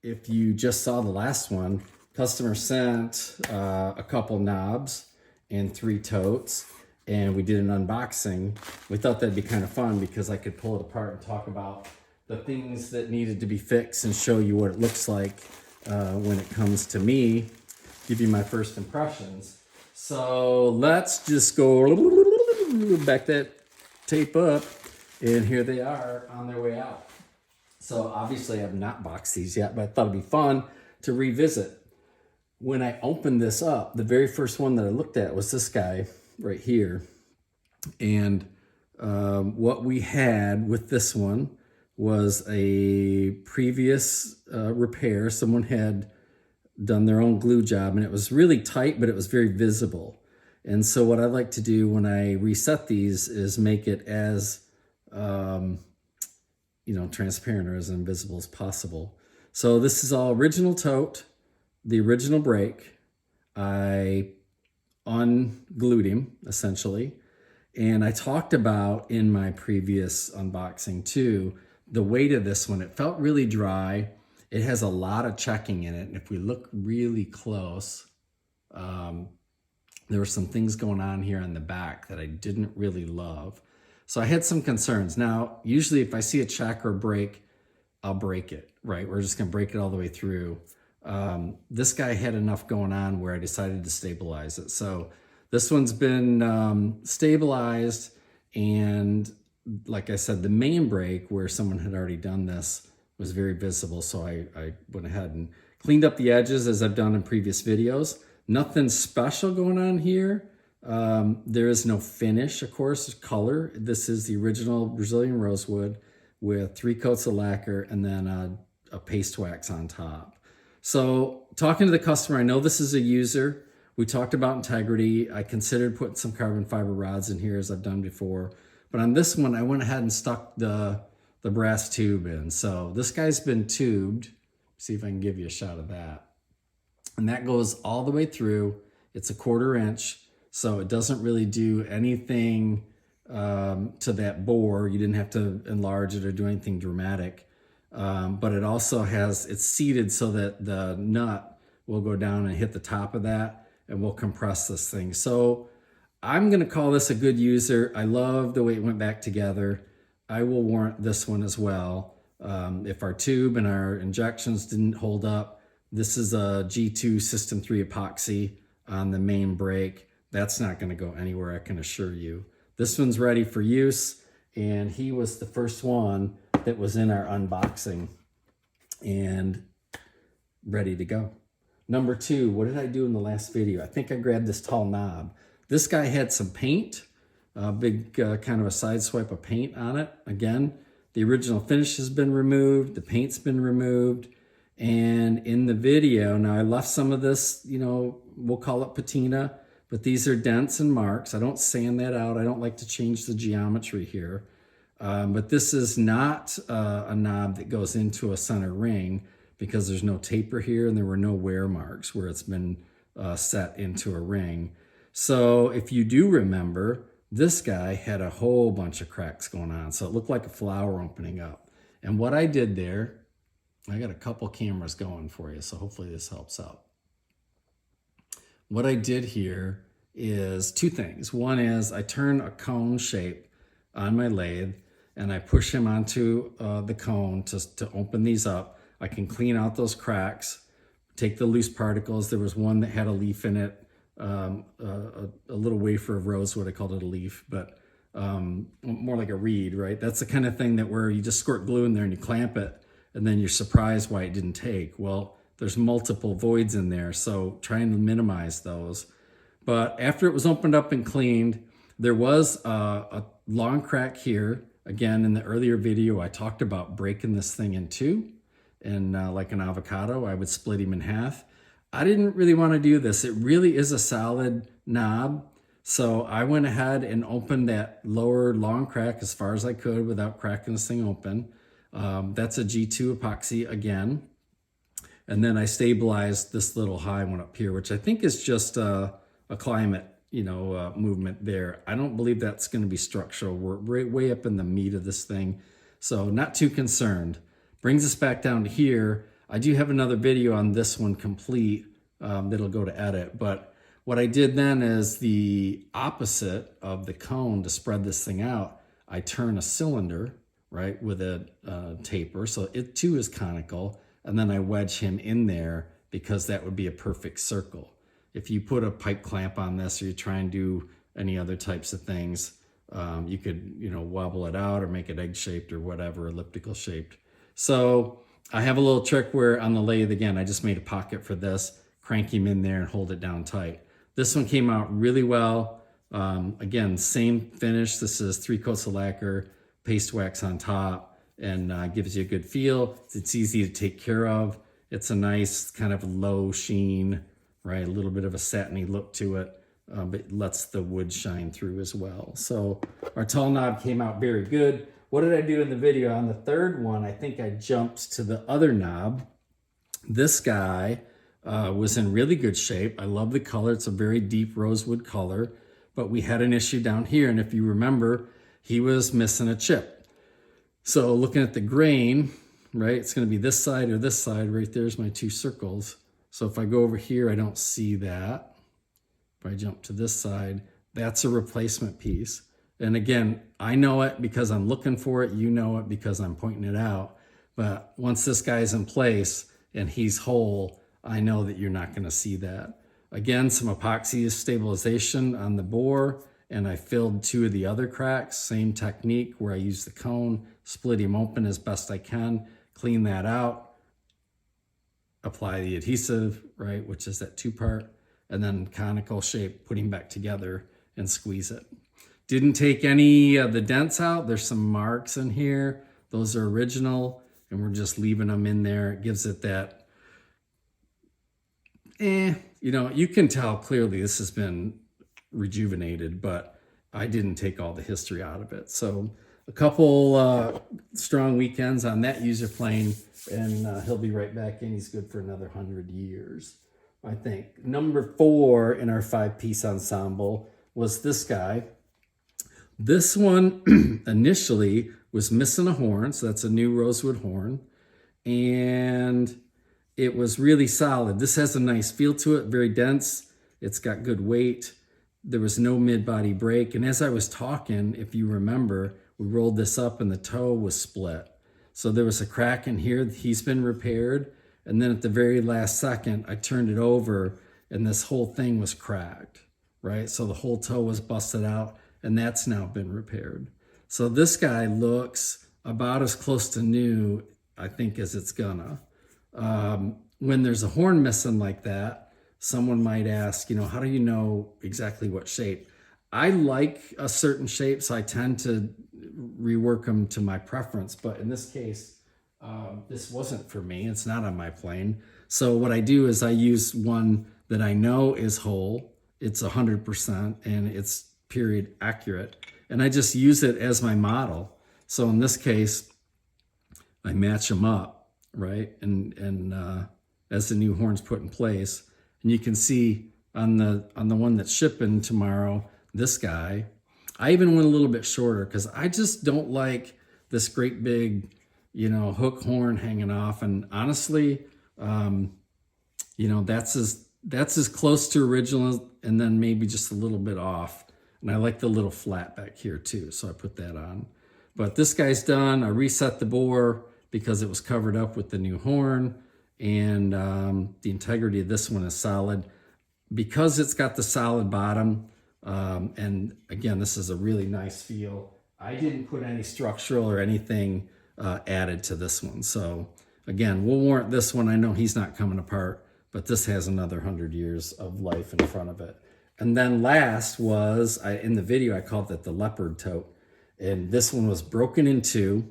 if you just saw the last one, customer sent a couple knobs and 3 totes, and we did an unboxing. We thought that'd be kind of fun because I could pull it apart and talk about the things that needed to be fixed and show you what it looks like when it comes to me, give you my first impressions. So let's just go back that tape up, and here they are on their way out. So obviously I have not boxed these yet, but I thought it'd be fun to revisit. When I opened this up, the very first one that I looked at was this guy right here. And what we had with this one was a previous repair. Someone had done their own glue job, and it was really tight, but it was very visible. And so what I like to do when I reset these is make it as transparent or as invisible as possible. So this is all original tote, the original brake. I unglued him essentially. And I talked about in my previous unboxing too, the weight of this one. It felt really dry. It has a lot of checking in it. And if we look really close, there were some things going on here on the back that I didn't really love. So I had some concerns. Now, usually if I see a check or a break, I'll break it, right? We're just gonna break it all the way through. This guy had enough going on where I decided to stabilize it. So this one's been stabilized, and like I said, the main brake where someone had already done this was very visible. So I went ahead and cleaned up the edges as I've done in previous videos. Nothing special going on here. There is no finish, of course, color. This is the original Brazilian rosewood with 3 coats of lacquer and then a paste wax on top. So talking to the customer, I know this is a user. We talked about integrity. I considered putting some carbon fiber rods in here as I've done before. But on this one, I went ahead and stuck the brass tube in. So this guy's been tubed. See if I can give you a shot of that. And that goes all the way through. It's a 1/4 inch. So it doesn't really do anything to that bore. You didn't have to enlarge it or do anything dramatic. But it also it's seated so that the nut will go down and hit the top of that, and we'll compress this thing. So I'm gonna call this a good user. I love the way it went back together. I will warrant this one as well. If our tube and our injections didn't hold up, this is a G2 System 3 epoxy on the main brake. That's not gonna go anywhere, I can assure you. This one's ready for use, and he was the first one that was in our unboxing and ready to go. Number 2, what did I do in the last video? I think I grabbed this tall knob. This guy had some paint, a big kind of a side swipe of paint on it. Again, the original finish has been removed, the paint's been removed, and in the video, now I left some of this, we'll call it patina, but these are dents and marks. I don't sand that out. I don't like to change the geometry here. But this is not a knob that goes into a center ring because there's no taper here and there were no wear marks where it's been set into a ring. So if you do remember, this guy had a whole bunch of cracks going on. So it looked like a flower opening up. And what I did there, I got a couple cameras going for you, so hopefully this helps out. What I did here is 2 things. One is I turn a cone shape on my lathe and I push him onto the cone to open these up. I can clean out those cracks, take the loose particles. There was one that had a leaf in it, a little wafer of rosewood. I called it a leaf, but more like a reed, right? That's the kind of thing that where you just squirt glue in there and you clamp it, and then you're surprised why it didn't take. Well, there's multiple voids in there, so trying to minimize those. But after it was opened up and cleaned, there was a long crack here. Again, in the earlier video, I talked about breaking this thing in 2, and like an avocado, I would split him in half. I didn't really want to do this. It really is a solid knob. So I went ahead and opened that lower long crack as far as I could without cracking this thing open. That's a G2 epoxy again. And then I stabilized this little high one up here, which I think is just a climate, movement there. I don't believe that's going to be structural. We're way up in the meat of this thing. So not too concerned. Brings us back down to here. I do have another video on this one complete that'll go to edit, but what I did then is the opposite of the cone to spread this thing out. I turn a cylinder, right, with a taper, so it too is conical, and then I wedge him in there because that would be a perfect circle. If you put a pipe clamp on this or you try and do any other types of things, you could, wobble it out or make it egg-shaped or whatever, elliptical shaped. So I have a little trick where on the lathe, again, I just made a pocket for this, crank him in there and hold it down tight. This one came out really well. Again, same finish. This is 3 coats of lacquer, paste wax on top, and gives you a good feel. It's easy to take care of. It's a nice kind of low sheen, right? A little bit of a satiny look to it, but lets the wood shine through as well. So our tall knob came out very good. What did I do in the video? On the third one, I think I jumped to the other knob. This guy was in really good shape. I love the color. It's a very deep rosewood color, but we had an issue down here. And if you remember, he was missing a chip. So looking at the grain, right, it's going to be this side or this side. Right there's my 2 circles. So if I go over here, I don't see that. If I jump to this side, that's a replacement piece. And again, I know it because I'm looking for it. You know it because I'm pointing it out. But once this guy's in place and he's whole, I know that you're not going to see that. Again, some epoxy stabilization on the bore, and I filled 2 of the other cracks. Same technique where I use the cone, split him open as best I can, clean that out, apply the adhesive, right, which is that 2-part, and then conical shape, put him back together and squeeze it. Didn't take any of the dents out. There's some marks in here. Those are original, and we're just leaving them in there. It gives it that, you can tell clearly this has been rejuvenated, but I didn't take all the history out of it. So a couple strong weekends on that user plane, and he'll be right back in. He's good for another 100 years, I think. Number 4 in our 5-piece ensemble was this guy. This one initially was missing a horn, so that's a new rosewood horn, and it was really solid. This has a nice feel to it, very dense. It's got good weight. There was no mid-body break, and as I was talking, if you remember, we rolled this up and the toe was split. So there was a crack in here. He's been repaired, and then at the very last second, I turned it over, and this whole thing was cracked, right? So the whole toe was busted out, and that's now been repaired. So this guy looks about as close to new, I think, as it's gonna. When there's a horn missing like that, someone might ask, how do you know exactly what shape? I like a certain shape, so I tend to rework them to my preference. But in this case, this wasn't for me. It's not on my plane. So what I do is I use one that I know is whole. It's 100% and it's period accurate, and I just use it as my model. So in this case, I match them up, right? And as the new horn's put in place, and you can see on the one that's shipping tomorrow, this guy, I even went a little bit shorter because I just don't like this great big, hook horn hanging off. And honestly, that's as close to original, and then maybe just a little bit off. And I like the little flat back here too, so I put that on. But this guy's done. I reset the bore because it was covered up with the new horn, and the integrity of this one is solid. Because it's got the solid bottom, and again, this is a really nice feel, I didn't put any structural or anything added to this one. So again, we'll warrant this one. I know he's not coming apart, but this has another 100 years of life in front of it. And then last was, in the video, I called it the leopard tote. And this one was broken in 2,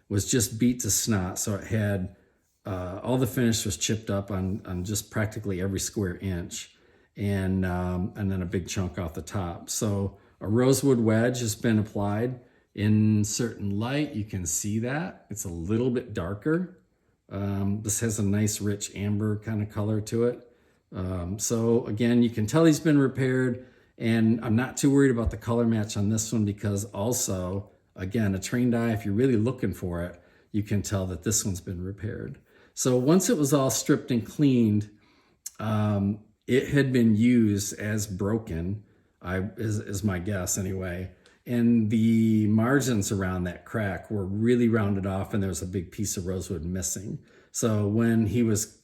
was just beat to snot. So it had, all the finish was chipped up on just practically every square inch. And then a big chunk off the top. So a rosewood wedge has been applied in certain light. You can see that. It's a little bit darker. This has a nice rich amber kind of color to it. So again, you can tell he's been repaired, and I'm not too worried about the color match on this one because also, again, a trained eye, if you're really looking for it, you can tell that this one's been repaired. So once it was all stripped and cleaned, it had been used as broken, is my guess anyway. And the margins around that crack were really rounded off, and there was a big piece of rosewood missing. So when he was,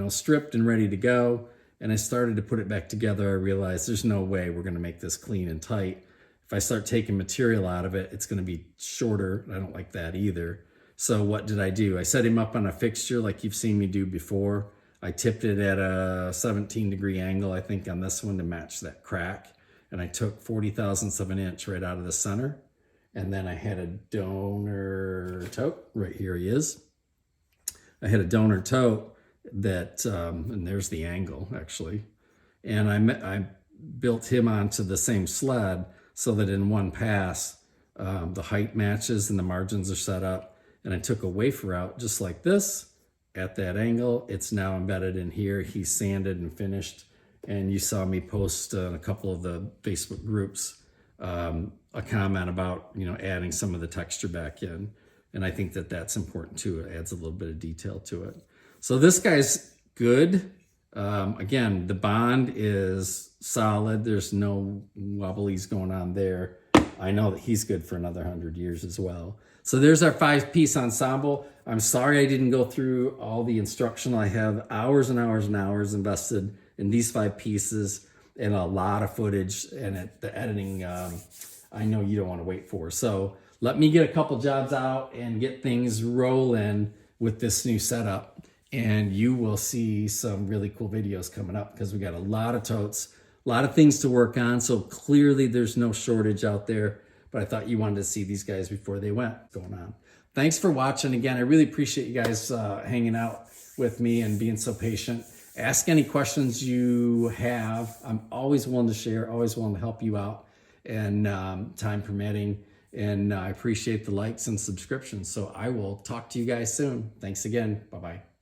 stripped and ready to go, and I started to put it back together, I realized there's no way we're going to make this clean and tight. If I start taking material out of it, it's going to be shorter. I don't like that either. So what did I do? I set him up on a fixture like you've seen me do before. I tipped it at a 17-degree angle, I think, on this one to match that crack. And I took 40 thousandths of an inch right out of the center. And then I had a donor tote. Right here he is. I had a donor tote that, and there's the angle actually. And I built him onto the same sled so that in one pass, the height matches and the margins are set up. And I took a wafer out just like this at that angle. It's now embedded in here. He's sanded and finished. And you saw me post in a couple of the Facebook groups a comment about, adding some of the texture back in. And I think that that's important too. It adds a little bit of detail to it. So this guy's good. Again, the bond is solid. There's no wobblies going on there. I know that he's good for another 100 years as well. So there's our 5-piece ensemble. I'm sorry I didn't go through all the instruction. I have hours and hours and hours invested in these 5 pieces and a lot of footage, and the editing I know you don't want to wait for. So let me get a couple jobs out and get things rolling with this new setup, and you will see some really cool videos coming up because we got a lot of totes, a lot of things to work on. So clearly there's no shortage out there, but I thought you wanted to see these guys before they went going on. Thanks for watching. Again, I really appreciate you guys hanging out with me and being so patient. Ask any questions you have. I'm always willing to share, always willing to help you out, and time permitting. And I appreciate the likes and subscriptions. So I will talk to you guys soon. Thanks again. Bye-bye.